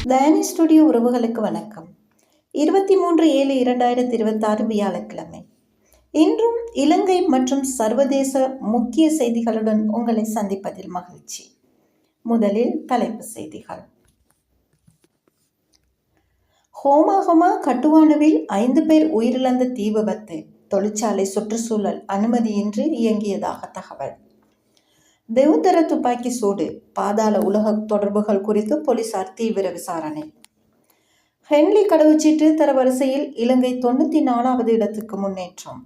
தயானி studio உறவுகளுக்கு வணக்கம். 23/7/2026 வியாழக்கிழமை. இன்றும் இலங்கை மற்றும் சர்வதேச முக்கிய செய்திகளுடன் உங்களை சந்திப்பதில் மகிழ்ச்சி. முதலில் தலைப்பு செய்திகள். ஹோமாகம கட்டுவானுவில் 5 பேர் உயிரிழந்த தீ விபத்து. தொழிற்சாலை சுற்றுச்சூழல் அனுமதியின்றி இயங்கியதாக தகவல். தெவுந்தர துப்பாக்கி சூடு, பாதாள உலக தொடர்புகள் குறித்து போலீசார் தீவிர விசாரணை. ஹென்லி கடவுச்சீட்டு தரவரிசையில் இலங்கை 94வது இடத்துக்கு முன்னேற்றம்.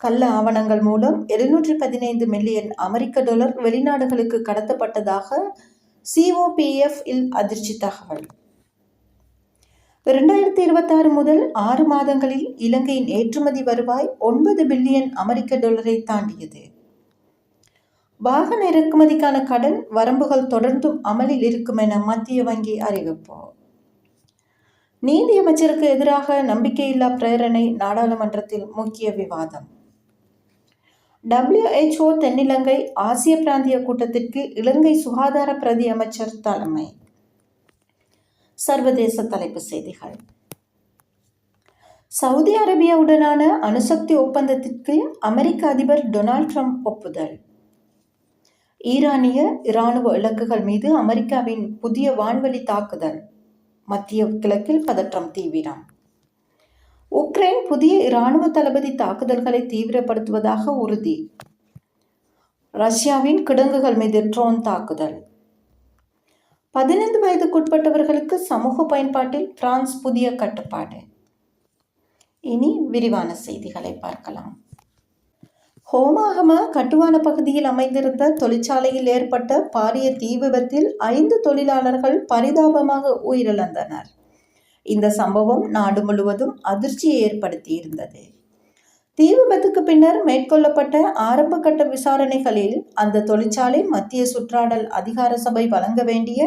கள்ள ஆவணங்கள் மூலம் 715 மில்லியன் அமெரிக்க டாலர் வெளிநாடுகளுக்கு கடத்தப்பட்டதாக COPF இல் அதிர்ச்சி தகவல். 2026 முதல் 6 மாதங்களில் இலங்கையின் ஏற்றுமதி வருவாய் 9 பில்லியன் அமெரிக்க டாலரை தாண்டியது. வாகன இறக்குமதிக்கான கடன் வரம்புகள் தொடர்ந்தும் அமலில் இருக்கும் என மத்திய வங்கி அறிவிப்பு. நீதியமைச்சருக்கு எதிராக நம்பிக்கையில்லா பிரேரணை, நாடாளுமன்றத்தில் முக்கிய விவாதம். WHO தென்னிலங்கை ஆசிய பிராந்திய கூட்டத்திற்கு இலங்கை சுகாதார பிரதி அமைச்சர் தலைமை. சர்வதேச தலைப்பு செய்திகள். சவுதி அரேபியாவுடனான அணுசக்தி ஒப்பந்தத்திற்கு அமெரிக்க அதிபர் டொனால்ட் ட்ரம்ப் ஒப்புதல். ஈரானிய இராணுவ இலக்குகள் மீது அமெரிக்காவின் புதிய வான்வழி தாக்குதல். மத்திய கிழக்கில் பதற்றம் தீவிரம். உக்ரைன் புதிய இராணுவ தளபதி தாக்குதல்களை தீவிரப்படுத்துவதாக உறுதி. ரஷ்யாவின் கிடங்குகள் மீது ட்ரோன் தாக்குதல். 15 வயதுக்குட்பட்டவர்களுக்கு சமூக பயன்பாட்டில் பிரான்ஸ் புதிய கட்டுப்பாடு. இனி விரிவான செய்திகளை பார்க்கலாம். ஹோமாகம கட்டுவான பகுதியில் அமைந்திருந்த தொழிற்சாலையில் ஏற்பட்ட பாரிய தீ விபத்தில் 5 தொழிலாளர்கள் பரிதாபமாக உயிரிழந்தனர். இந்த சம்பவம் நாடு முழுவதும் அதிர்ச்சியை ஏற்படுத்தியிருந்தது. தீ விபத்துக்கு பின்னர் மேற்கொள்ளப்பட்ட ஆரம்ப கட்ட விசாரணைகளில் அந்த தொழிற்சாலை மத்திய சுற்றாடல் அதிகார சபை வழங்க வேண்டிய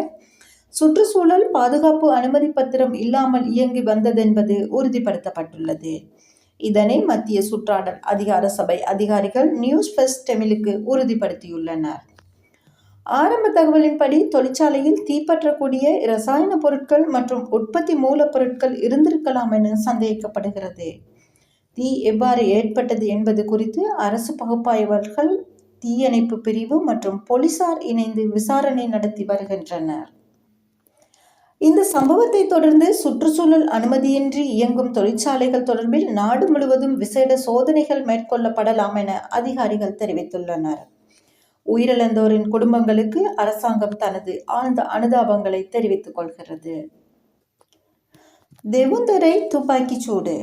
சுற்றுச்சூழல் பாதுகாப்பு அனுமதி பத்திரம் இல்லாமல் இயங்கி வந்ததென்பது உறுதிப்படுத்தப்பட்டுள்ளது. இதனை மத்திய சுற்றாடல் அதிகார சபை அதிகாரிகள் நியூஸ் ஃபர்ஸ்ட் தமிழுக்கு உறுதிப்படுத்தியுள்ளனர். ஆரம்ப தகவலின்படி தொழிற்சாலையில் தீப்பற்றக்கூடிய இரசாயன பொருட்கள் மற்றும் உற்பத்தி மூலப்பொருட்கள் இருந்திருக்கலாம் என சந்தேகிக்கப்படுகிறது. தீ எவ்வாறு ஏற்பட்டது என்பது குறித்து அரசு பகுப்பாய்வாளர்கள், தீயணைப்பு பிரிவு மற்றும் போலீசார் இணைந்து விசாரணை நடத்தி வருகின்றனர். இந்த சம்பவத்தை தொடர்ந்து சுற்றுச்சூழல் அனுமதியின்றி இயங்கும் தொழிற்சாலைகள் தொடர்பில் நாடு முழுவதும் விசேட சோதனைகள் மேற்கொள்ளப்படலாம் என அதிகாரிகள் தெரிவித்துள்ளனர். உயிரிழந்தோரின் குடும்பங்களுக்கு அரசாங்கம் தனது ஆழ்ந்த அனுதாபங்களை தெரிவித்துக் கொள்கிறது. தெவுந்தரை துப்பாக்கி சூடு,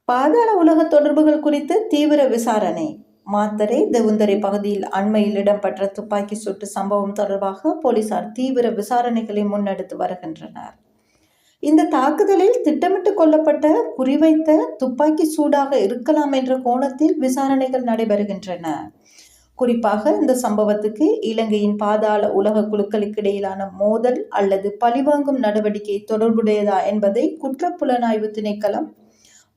பாதாள உலக தொடர்புகள் குறித்து தீவிர விசாரணை. மாத்தறை தெவுந்தரை பகுதியில் அண்மையில் இடம்பெற்ற துப்பாக்கி சூட்டு சம்பவம் தொடர்பாக போலீசார் தீவிர விசாரணைகளை முன்னெடுத்து வருகின்றனர். இந்த தாக்குதலில் திட்டமிட்டு கொல்லப்பட்ட குறிவைத்த துப்பாக்கி சூடாக இருக்கலாம் என்ற கோணத்தில் விசாரணைகள் நடைபெறுகின்றன. குறிப்பாக இந்த சம்பவத்துக்கு இலங்கையின் பாதாள உலக குழுக்களுக்கு இடையிலான மோதல் அல்லது பழிவாங்கும் நடவடிக்கை தொடர்புடையதா என்பதை குற்றப்புலனாய்வு திணைக்களம்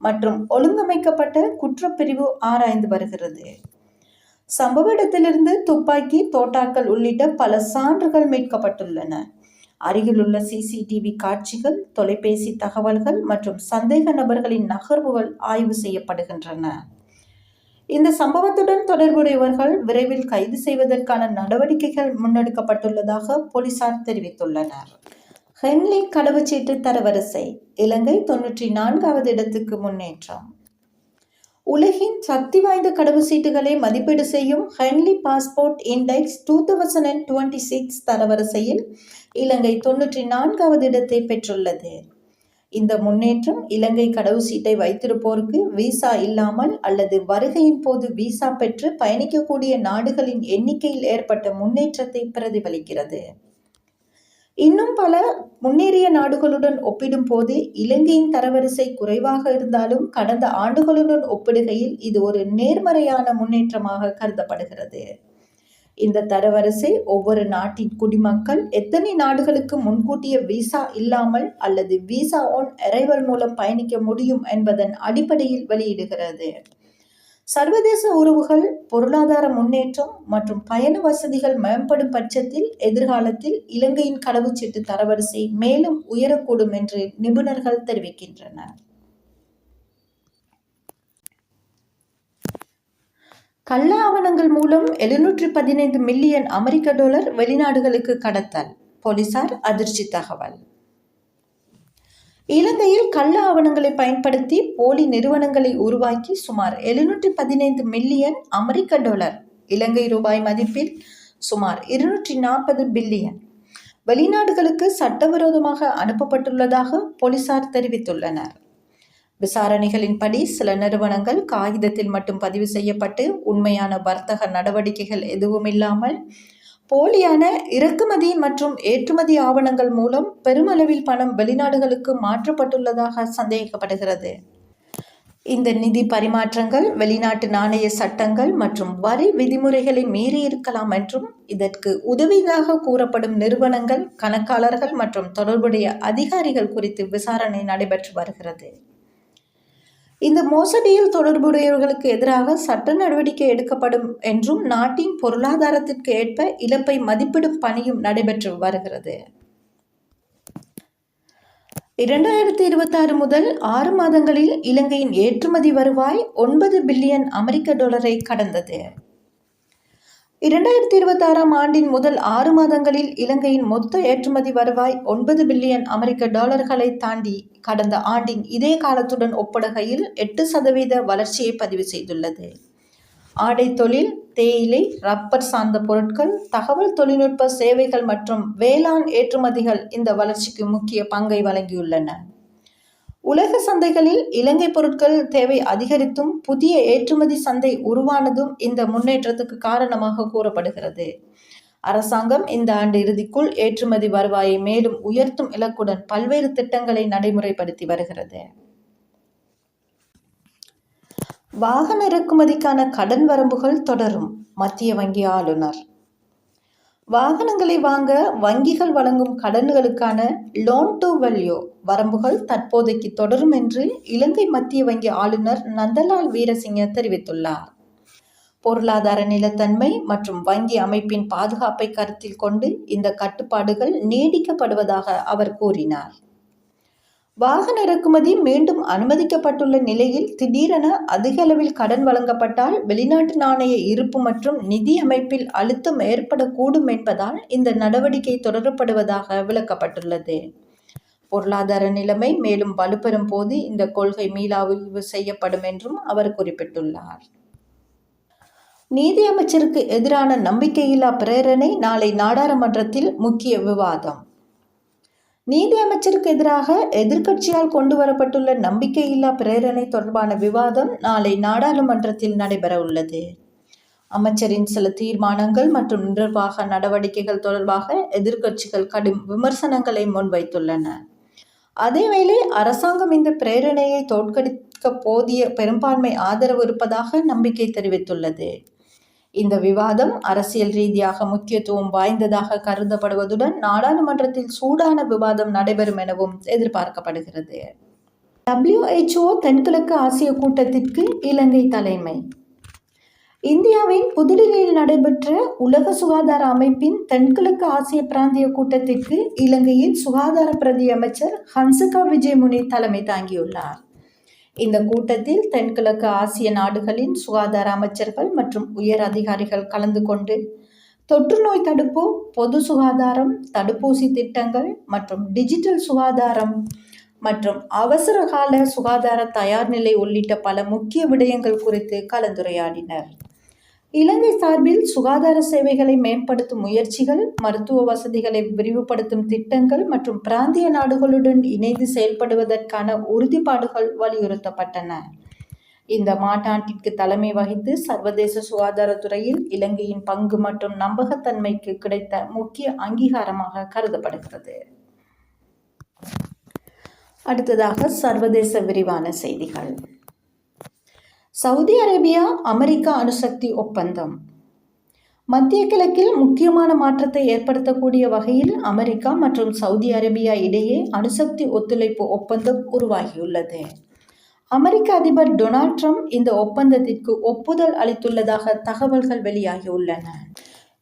மற்றும் ஒழுங்கமைக்கப்பட்ட குற்றப்பிரிவு ஆராய்ந்து வருகிறது. சம்பவ இடத்திலிருந்து துப்பாக்கி, தோட்டாக்கள் உள்ளிட்ட பல சான்றுகள் மீட்கப்பட்டுள்ளன. அருகிலுள்ள CCTV காட்சிகள், தொலைபேசி தகவல்கள் மற்றும் சந்தேக நபர்களின் நகர்வுகள் ஆய்வு செய்யப்படுகின்றன. இந்த சம்பவத்துடன் தொடர்புடையவர்கள் விரைவில் கைது செய்வதற்கான நடவடிக்கைகள் முன்னெடுக்கப்பட்டுள்ளதாக போலீசார் தெரிவித்துள்ளனர். ஹென்லி கடவுச்சீட்டு தரவரிசை, இலங்கை 94வது இடத்துக்கு முன்னேற்றம். உலகின் சக்தி வாய்ந்த கடவுச்சீட்டுகளை மதிப்பீடு செய்யும் ஹென்லி பாஸ்போர்ட் இண்டெக்ஸ் 2026 தரவரிசையில் இலங்கை 94வது இடத்தை பெற்றுள்ளது. இந்த முன்னேற்றம் இலங்கை கடவுச்சீட்டை வைத்திருப்போருக்கு விசா இல்லாமல் அல்லது வருகையின் போது விசா பெற்று பயணிக்கக்கூடிய நாடுகளின் எண்ணிக்கையில் ஏற்பட்ட முன்னேற்றத்தை பிரதிபலிக்கிறது. இன்னும் பல முன்னேறிய நாடுகளுடன் ஒப்பிடும் போது இலங்கையின் தரவரிசை குறைவாக இருந்தாலும் கடந்த ஆண்டுகளுடன் ஒப்பிடுகையில் இது ஒரு நேர்மறையான முன்னேற்றமாக கருதப்படுகிறது. இந்த தரவரிசை ஒவ்வொரு நாட்டின் குடிமக்கள் எத்தனை நாடுகளுக்கு முன்கூட்டிய விசா இல்லாமல் அல்லது விசா ஆன் அரைவல் மூலம் பயணிக்க முடியும் என்பதன் அடிப்படையில் வெளியிடுகிறது. சர்வதேச உறவுகள், பொருளாதார முன்னேற்றம் மற்றும் பயண வசதிகள் மேம்படும் பட்சத்தில் எதிர்காலத்தில் இலங்கையின் கடவுச்சீட்டு தரவரிசை மேலும் உயரக்கூடும் என்று நிபுணர்கள் தெரிவிக்கின்றனர். கள்ள ஆவணங்கள் மூலம் 715 மில்லியன் அமெரிக்க டாலர் வெளிநாடுகளுக்கு கடத்தல், போலீசார் அதிர்ச்சி தகவல். இலங்கையில் கள்ள ஆவணங்களை பயன்படுத்தி போலி நிறுவனங்களை உருவாக்கி சுமார் 715 மில்லியன் அமெரிக்க டாலர், இலங்கை ரூபாய் மதிப்பில் சுமார் 240 பில்லியன் வெளிநாடுகளுக்கு சட்டவிரோதமாக அனுப்பப்பட்டுள்ளதாக போலீசார் தெரிவித்துள்ளனர். விசாரணைகளின்படி சில நிறுவனங்கள் காகிதத்தில் மட்டும் பதிவு செய்யப்பட்டு உண்மையான வர்த்தக நடவடிக்கைகள் எதுவுமில்லாமல் போலியான இறக்குமதி மற்றும் ஏற்றுமதி ஆவணங்கள் மூலம் பெருமளவில் பணம் வெளிநாடுகளுக்கு மாற்றப்பட்டுள்ளதாக சந்தேகிக்கப்படுகிறது. இந்த நிதி பரிமாற்றங்கள் வெளிநாட்டு நாணய சட்டங்கள் மற்றும் வரி விதிமுறைகளை மீறியிருக்கலாம் என்றும் இதற்கு உதவியாக கூறப்படும் நிறுவனங்கள், கணக்காளர்கள் மற்றும் தொடர்புடைய அதிகாரிகள் குறித்து விசாரணை நடைபெற்று வருகிறது. இந்த மோசடியில் தொடர்புடையவர்களுக்கு எதிராக சட்ட நடவடிக்கை எடுக்கப்படும் என்றும் நாட்டின் பொருளாதாரத்திற்கு ஏற்ப இழப்பை மதிப்பிடும் பணியும் நடைபெற்று வருகிறது. 2026 முதல் 6 மாதங்களில் இலங்கையின் ஏற்றுமதி வருவாய் 9 பில்லியன் அமெரிக்க டாலரை கடந்தது. 2026ஆம் ஆண்டின் முதல் 6 மாதங்களில் இலங்கையின் மொத்த ஏற்றுமதி வருவாய் 9 பில்லியன் அமெரிக்க டாலர்களை தாண்டி கடந்த ஆண்டின் இதே காலத்துடன் ஒப்பிடுகையில் 8% வளர்ச்சியை பதிவு செய்துள்ளது. ஆடை தொழில், தேயிலை, ரப்பர் சார்ந்த பொருட்கள், தகவல் தொழில்நுட்ப சேவைகள் மற்றும் வேளாண் ஏற்றுமதிகள் இந்த வளர்ச்சிக்கு முக்கிய பங்கை வழங்கியுள்ளன. உலக சந்தைகளில் இலங்கை பொருட்கள் தேவை அதிகரித்தும் புதிய ஏற்றுமதி சந்தை உருவானதும் இந்த முன்னேற்றத்துக்கு காரணமாக கூறப்படுகிறது. அரசாங்கம் இந்த ஆண்டு இறுதிக்குள் ஏற்றுமதி வருவாயை மேலும் உயர்த்தும் இலக்குடன் பல்வேறு திட்டங்களை நடைமுறைப்படுத்தி வருகிறது. வாகன இறக்குமதிக்கான கடன் வரம்புகள் தொடரும், மத்திய வங்கி ஆளுநர். வாகனங்களை வாங்க வங்கிகள் வழங்கும் கடன்களுக்கான லோன் டு வேல்யூ வரம்புகள் தற்போதைக்கு தொடரும் என்று இலங்கை மத்திய வங்கி ஆளுநர் நந்தலால் வீரசிங்க தெரிவித்துள்ளார். பொருளாதார நிலைத்தன்மை மற்றும் வங்கி அமைப்பின் பாதுகாப்பை கருத்தில் கொண்டு இந்த கட்டுப்பாடுகள் நீடிக்கப்படுவதாக அவர் கூறினார். வாகன இறக்குமதி மீண்டும் அனுமதிக்கப்பட்டுள்ள நிலையில் திடீரென அதிக அளவில் கடன் வழங்கப்பட்டால் வெளிநாட்டு நாணய இருப்பு மற்றும் நிதி அமைப்பில் அழுத்தம் ஏற்படக்கூடும் என்பதால் இந்த நடவடிக்கை தொடரப்படுவதாக விளக்கப்பட்டுள்ளது. பொருளாதார நிலைமை மேலும் வலுப்பெறும் போது இந்த கொள்கை மீளாய்வு செய்யப்படும் என்றும் அவர் குறிப்பிட்டுள்ளார். நீதி அமைச்சருக்கு எதிரான நம்பிக்கையில்லா பிரேரணை நாளை நாடாளுமன்றத்தில் முக்கிய விவாதம். நீதி அமைச்சருக்கு எதிராக எதிர்க்கட்சியால் கொண்டு வரப்பட்டுள்ள நம்பிக்கையில்லா பிரேரணை தொடர்பான விவாதம் நாளை நாடாளுமன்றத்தில் நடைபெற உள்ளது. அமைச்சரின் சில தீர்மானங்கள் மற்றும் நிர்வாக நடவடிக்கைகள் தொடர்பாக எதிர்க்கட்சிகள் கடும் விமர்சனங்களை முன்வைத்துள்ளன. அதேவேளை அரசாங்கம் இந்த பிரேரணையை தோற்கடிக்க போதிய பெரும்பான்மை ஆதரவு இருப்பதாக நம்பிக்கை தெரிவித்துள்ளது. இந்த விவாதம் அரசியல் ரீதியாக முக்கியத்துவம் வாய்ந்ததாக கருதப்படுவதுடன் நாடாளுமன்றத்தில் சூடான விவாதம் நடைபெறும் எனவும் எதிர்பார்க்கப்படுகிறது. WHO தென்கிழக்கு ஆசிய கூட்டத்திற்கு இலங்கை தலைமை. இந்தியாவின் புதுடில்லியில் நடைபெற்ற உலக சுகாதார அமைப்பின் தென்கிழக்கு ஆசிய பிராந்திய கூட்டத்திற்கு இலங்கையின் சுகாதார பிரதி அமைச்சர் ஹன்சிகா விஜயமுனி தலைமை தாங்கியுள்ளார். இந்த கூட்டத்தில் தென்கிழக்கு ஆசிய நாடுகளின் சுகாதார அமைச்சர்கள் மற்றும் உயர் அதிகாரிகள் கலந்து கொண்டு தொற்று நோய் தடுப்பு, பொது சுகாதாரம், தடுப்பூசி திட்டங்கள் மற்றும் டிஜிட்டல் சுகாதாரம் மற்றும் அவசரகால சுகாதார தயார்நிலை உள்ளிட்ட பல முக்கிய விடயங்கள் குறித்து கலந்துரையாடினர். இலங்கை சார்பில் சுகாதார சேவைகளை மேம்படுத்தும் முயற்சிகள், மருத்துவ வசதிகளை விரிவுபடுத்தும் திட்டங்கள் மற்றும் பிராந்திய நாடுகளுடன் இணைந்து செயல்படுவதற்கான உறுதிப்பாடுகள் வலியுறுத்தப்பட்டன. இந்த மாநாட்டிற்கு தலைமை வகித்து சர்வதேச சுகாதாரத்துறையில் இலங்கையின் பங்கு மற்றும் நம்பகத்தன்மைக்கு கிடைத்த முக்கிய அங்கீகாரமாக கருதப்படுகிறது. அடுத்ததாக சர்வதேச விரிவான செய்திகள். சவுதி அரேபியா அமெரிக்கா அணுசக்தி ஒப்பந்தம். மத்திய கிழக்கில் முக்கியமான மாற்றத்தை ஏற்படுத்தக்கூடிய வகையில் அமெரிக்கா மற்றும் சவுதி அரேபியா இடையே அணுசக்தி ஒத்துழைப்பு ஒப்பந்தம் உருவாகியுள்ளது. அமெரிக்க அதிபர் டொனால்ட் ட்ரம்ப் இந்த ஒப்பந்தத்திற்கு ஒப்புதல் அளித்துள்ளதாக தகவல்கள் வெளியாகியுள்ளன.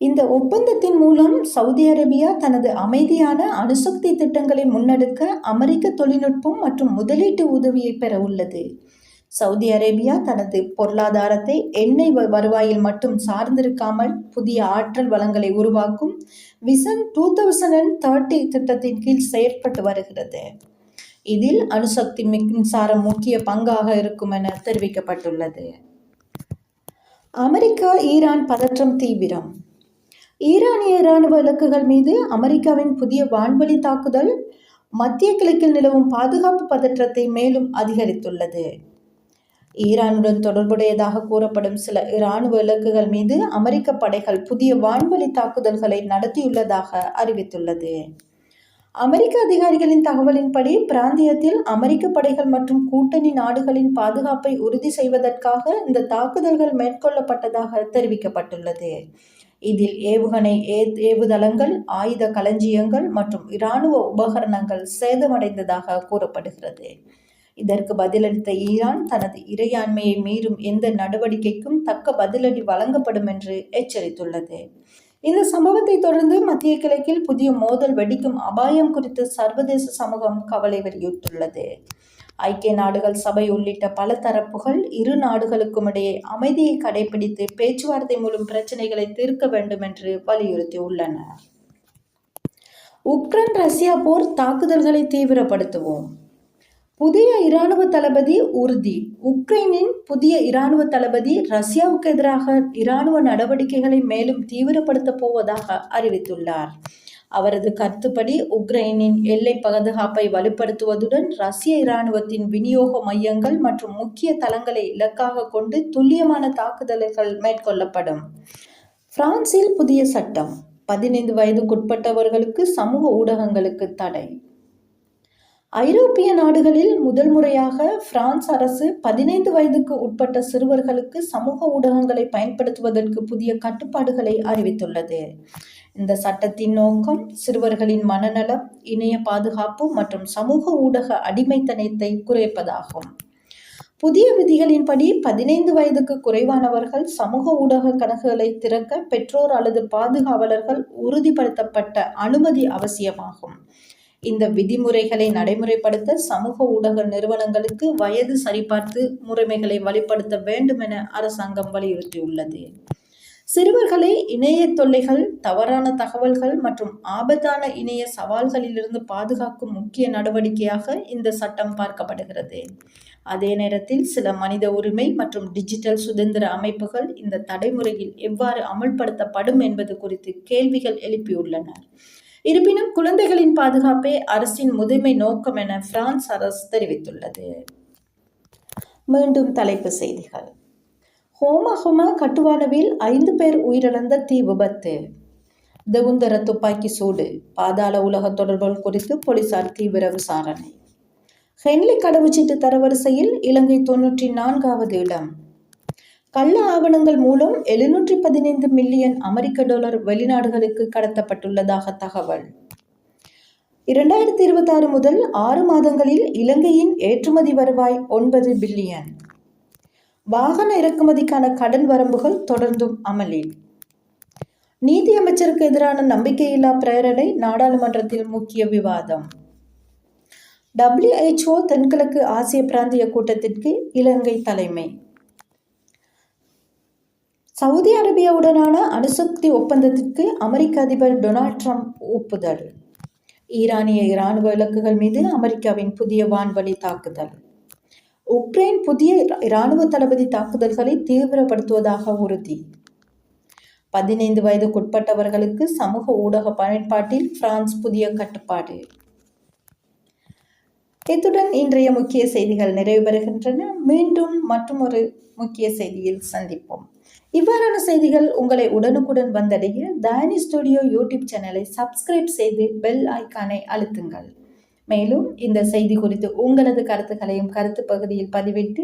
இந்த ஒப்பந்தத்தின் மூலம் சவுதி அரேபியா தனது அமைதியான அணுசக்தி திட்டங்களை முன்னெடுக்க அமெரிக்க தொழில்நுட்பம் மற்றும் முதலீட்டு உதவியை பெற உள்ளது. சவுதி அரேபியா தனது பொருளாதாரத்தை எண்ணெய் வருவாயில் மட்டும் சார்ந்திருக்காமல் புதிய ஆற்றல் வளங்களை உருவாக்கும் விஷன் 2030 திட்டத்தின் கீழ் செயற்பட்டு வருகிறது. இதில் அணுசக்தி மின்சாரம் முக்கிய பங்காக இருக்கும் என தெரிவிக்கப்பட்டுள்ளது. அமெரிக்கா ஈரான் பதற்றம் தீவிரம். ஈரானிய இராணுவ இலக்குகள் மீது அமெரிக்காவின் புதிய வான்வழி தாக்குதல் மத்திய கிழக்கில் நிலவும் பாதுகாப்பு பதற்றத்தை மேலும் அதிகரித்துள்ளது. ஈரானுடன் தொடர்புடையதாக கூறப்படும் சில இராணுவ இலக்குகள் மீது அமெரிக்க படைகள் புதிய வான்வழி தாக்குதல்களை நடத்தியுள்ளதாக அறிவித்துள்ளது. அமெரிக்க அதிகாரிகளின் தகவலின்படி பிராந்தியத்தில் அமெரிக்க படைகள் மற்றும் கூட்டணி நாடுகளின் பாதுகாப்பை உறுதி செய்வதற்காக இந்த தாக்குதல்கள் மேற்கொள்ளப்பட்டதாக தெரிவிக்கப்பட்டுள்ளது. இதில் ஏவுகணை ஏவுதளங்கள், ஆயுத களஞ்சியங்கள் மற்றும் இராணுவ உபகரணங்கள் சேதமடைந்ததாக கூறப்படுகிறது. இதற்கு பதிலளித்த ஈரான் தனது இறையாண்மையை மீறும் எந்த நடவடிக்கைக்கும் தக்க பதிலடி வழங்கப்படும் என்று எச்சரித்துள்ளது. இந்த சம்பவத்தை தொடர்ந்து மத்திய கிழக்கில் புதிய மோதல் வெடிக்கும் அபாயம் குறித்து சர்வதேச சமூகம் கவலை வெளியிட்டுள்ளது. ஐக்கிய நாடுகள் சபை உள்ளிட்ட பல தரப்புகள் இரு நாடுகளுக்கும் இடையே அமைதியை கடைபிடித்து பேச்சுவார்த்தை மூலம் பிரச்சினைகளை தீர்க்க வேண்டும் என்று வலியுறுத்தியுள்ளன. உக்ரைன் ரஷ்யா போர் தாக்குதல்களை தீவிரப்படுத்துவோம். புதிய இராணுவ தளபதி உறுதி. உக்ரைனின் புதிய இராணுவ தளபதி ரஷ்யாவுக்கு எதிராக இராணுவ நடவடிக்கைகளை மேலும் தீவிரப்படுத்தப் போவதாக அறிவித்துள்ளார். அவரது கருத்துப்படி உக்ரைனின் எல்லை பாதுகாப்பை வலுப்படுத்துவதுடன் ரஷ்ய இராணுவத்தின் விநியோக மையங்கள் மற்றும் முக்கிய தளங்களை இலக்காக கொண்டு துல்லியமான தாக்குதல்கள் மேற்கொள்ளப்படும். பிரான்சில் புதிய சட்டம். 15 வயதுக்குட்பட்டவர்களுக்கு சமூக ஊடகங்களுக்கு தடை. ஐரோப்பிய நாடுகளில் முதல் முறையாக பிரான்ஸ் அரசு 15 வயதுக்கு உட்பட்ட சிறுவர்களுக்கு சமூக ஊடகங்களை பயன்படுத்துவதற்கு புதிய கட்டுப்பாடுகளை அறிவித்துள்ளது. இந்த சட்டத்தின் நோக்கம் சிறுவர்களின் மனநலம், இணைய பாதுகாப்பு மற்றும் சமூக ஊடக அடிமைத்தனத்தை குறைப்பதாகும். புதிய விதிகளின்படி 15 வயதுக்கு குறைவானவர்கள் சமூக ஊடக கணக்குகளை திறக்க பெற்றோர் அல்லது பாதுகாவலர்கள் உறுதிப்படுத்தப்பட்ட அனுமதி அவசியமாகும். இந்த விதிமுறைகளை நடைமுறைப்படுத்த சமூக ஊடக நிறுவனங்களுக்கு வயது சரிபார்த்து முறைமைகளை வலுப்படுத்த வேண்டும் என அரசாங்கம் வலியுறுத்தியுள்ளது. சிறுவர்களை இணைய தொல்லைகள், தவறான தகவல்கள் மற்றும் ஆபத்தான இணைய சவால்களிலிருந்து பாதுகாக்கும் முக்கிய நடவடிக்கையாக இந்த சட்டம் பார்க்கப்படுகிறது. அதே நேரத்தில் சில மனித உரிமை மற்றும் டிஜிட்டல் சுதந்திர அமைப்புகள் இந்த தடைமுறையில் எவ்வாறு அமல்படுத்தப்படும் என்பது குறித்து கேள்விகள் எழுப்பியுள்ளன. இருப்பினும் குழந்தைகளின் பாதுகாப்பே அரசின் முதன்மை நோக்கம் என பிரான்ஸ் அரசு தெரிவித்துள்ளது. மீண்டும் தலைப்புச் செய்திகள். ஹோமா கட்டுவானவில் 5 பேர் உயிரிழந்த தீ விபத்து. தெவுந்தர துப்பாக்கி சூடு, பாதாள உலக தொடர்புகள் குறித்து போலீசார் தீவிர விசாரணை. ஹென்லி கடவுச்சீட்டு தரவரிசையில் இலங்கை 94வது இடம். கள்ள ஆவணங்கள் மூலம் 715 மில்லியன் அமெரிக்க டாலர் வெளிநாடுகளுக்கு கடத்தப்பட்டுள்ளதாக தகவல். 2026 முதல் 6 மாதங்களில் இலங்கையின் ஏற்றுமதி வருவாய் 9 பில்லியன். வாகன இறக்குமதிக்கான கடன் வரம்புகள் தொடர்ந்தும் அமலில். நீதி அமைச்சருக்கு எதிரான நம்பிக்கையில்லா பிரேரணை நாடாளுமன்றத்தில் முக்கிய விவாதம். WHO தென்கிழக்கு ஆசிய பிராந்திய கூட்டத்திற்கு இலங்கை தலைமை. சவுதி அரேபியாவுடனான அணுசக்தி ஒப்பந்தத்திற்கு அமெரிக்க அதிபர் டொனால்ட் ட்ரம்ப் ஒப்புதல். ஈரானிய இராணுவ இலக்குகள் மீது அமெரிக்காவின் புதிய வான்வழி தாக்குதல். உக்ரைன் புதிய இராணுவ தளபதி தாக்குதல்களை தீவிரப்படுத்துவதாக உறுதி. 15 வயதுக்குட்பட்டவர்களுக்கு சமூக ஊடக பயன்பாட்டில் பிரான்ஸ் புதிய கட்டுப்பாடு. இத்துடன் இன்றைய முக்கிய செய்திகள் நிறைவு பெறுகின்றன. மீண்டும் மற்றொரு முக்கிய செய்தியில் சந்திப்போம். இவ்வாறான செய்திகள் உங்களை உடனுக்குடன் வந்தடைய தயானி ஸ்டுடியோ யூடியூப் சேனலை சப்ஸ்கிரைப் செய்து பெல் ஐக்கானை அழுத்துங்கள். மேலும் இந்த செய்தி குறித்து உங்களது கருத்துக்களையும் கருத்து பகுதியில் பதிவிட்டு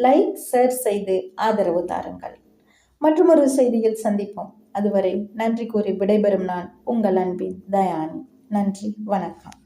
லைக், ஷேர் செய்து ஆதரவு தாருங்கள். மற்றொரு செய்தியில் சந்திப்போம். அதுவரை நன்றி கூறி விடைபெறும் நான் உங்கள் அன்பின் தயானி. நன்றி, வணக்கம்.